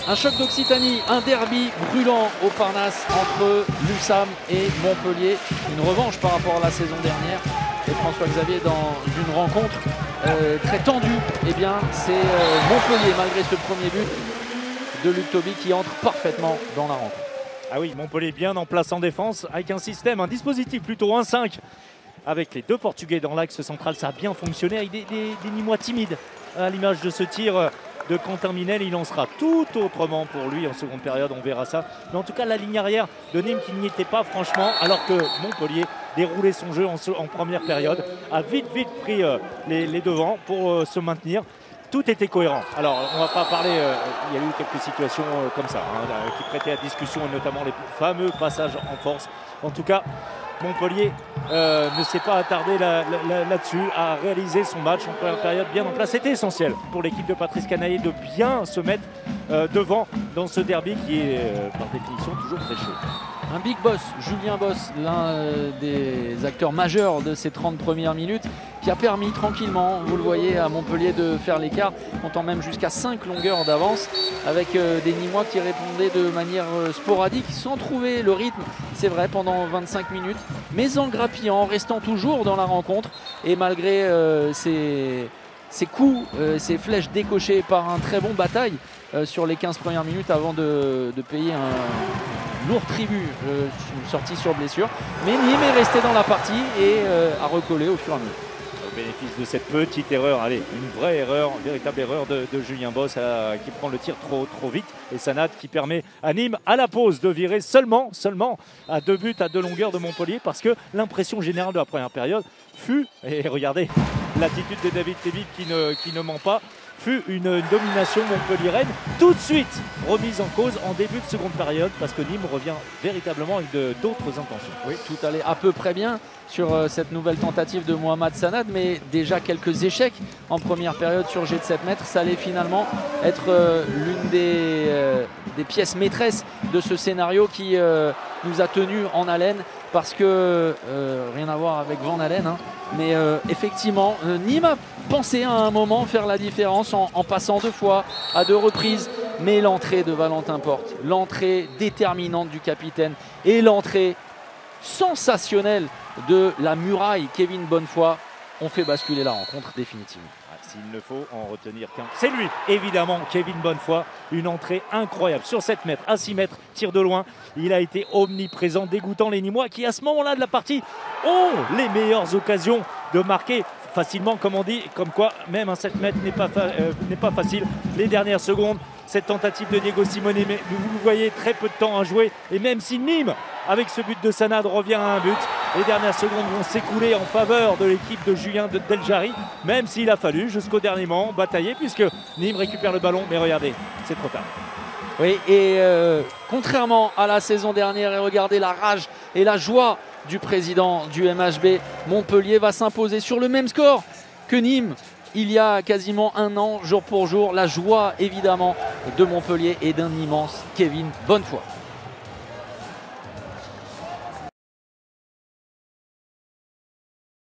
Un choc d'Occitanie, un derby brûlant au Parnasse entre l'USAM et Montpellier. Une revanche par rapport à la saison dernière. Et François-Xavier, dans une rencontre très tendue, eh bien c'est Montpellier, malgré ce premier but de Luc Toby, qui entre parfaitement dans la rencontre. Ah oui, Montpellier bien en place en défense, avec un dispositif plutôt 1-5. Avec les deux Portugais dans l'axe central, ça a bien fonctionné, avec des Nîmois timides. À l'image de ce tir de Quentin Minel, il en sera tout autrement pour lui en seconde période, on verra ça. Mais en tout cas, la ligne arrière de Nîmes qui n'y était pas franchement, alors que Montpellier déroulait son jeu en première période, a vite pris les devants pour se maintenir. Tout était cohérent. Alors, on ne va pas parler, il y a eu quelques situations comme ça, qui prêtaient à discussion, et notamment les fameux passages en force. En tout cas, Montpellier ne s'est pas attardé là-dessus, à réaliser son match en première période bien en place. C'était essentiel pour l'équipe de Patrice Canaillé de bien se mettre devant dans ce derby qui est par définition toujours très chaud. Un big boss, Julien Boss, l'un des acteurs majeurs de ces 30 premières minutes, qui a permis tranquillement, vous le voyez, à Montpellier de faire l'écart, comptant même jusqu'à 5 longueurs d'avance, avec des Nîmois qui répondaient de manière sporadique, sans trouver le rythme, c'est vrai, pendant 25 minutes, mais en grappillant, en restant toujours dans la rencontre, et malgré ces coups, ces flèches décochées par un très bon bataille sur les 15 premières minutes avant de payer un lourd tribut, sorti sur blessure. Mais Nîmes est resté dans la partie et a recollé au fur et à mesure. Au bénéfice de cette petite erreur, allez, une vraie erreur, une véritable erreur de Julien Boss qui prend le tir trop vite. Et Sanad qui permet à Nîmes, à la pause, de virer seulement à 2 buts, à 2 longueurs de Montpellier, parce que l'impression générale de la première période fut, et regardez l'attitude de David Tebic qui ne ment pas, fut une domination montpelliéraine tout de suite remise en cause en début de seconde période, parce que Nîmes revient véritablement avec d'autres intentions. Oui, tout allait à peu près bien sur cette nouvelle tentative de Mohamed Sanad, mais déjà quelques échecs en première période sur jet de 7 mètres. Ça allait finalement être l'une des pièces maîtresses de ce scénario qui nous a tenus en haleine, parce que rien à voir avec Van Halen, hein, mais effectivement Nîmes a pensé à un moment faire la différence en passant 2 fois à 2 reprises, mais l'entrée de Valentin Porte, l'entrée déterminante du capitaine et l'entrée sensationnelle de la muraille Kevin Bonnefoy ont fait basculer la rencontre définitivement. S'il ne faut en retenir qu'un, c'est lui, évidemment, Kevin Bonnefoy. Une entrée incroyable sur 7 mètres, à 6 mètres, tir de loin. Il a été omniprésent, dégoûtant les Nîmois qui, à ce moment-là de la partie, ont les meilleures occasions de marquer facilement, comme on dit, comme quoi même un 7 mètres n'est pas facile. Les dernières secondes, cette tentative de Diego Simone, mais vous le voyez, très peu de temps à jouer. Et même si Nîmes, avec ce but de Sanad, revient à un but, les dernières secondes vont s'écouler en faveur de l'équipe de Julien Deljari, même s'il a fallu jusqu'au dernier moment batailler, puisque Nîmes récupère le ballon. Mais regardez, c'est trop tard. Oui, et contrairement à la saison dernière, et regardez la rage et la joie du président du MHB, Montpellier va s'imposer sur le même score que Nîmes il y a quasiment un an, jour pour jour. La joie évidemment de Montpellier et d'un immense Kevin Bonnefoy.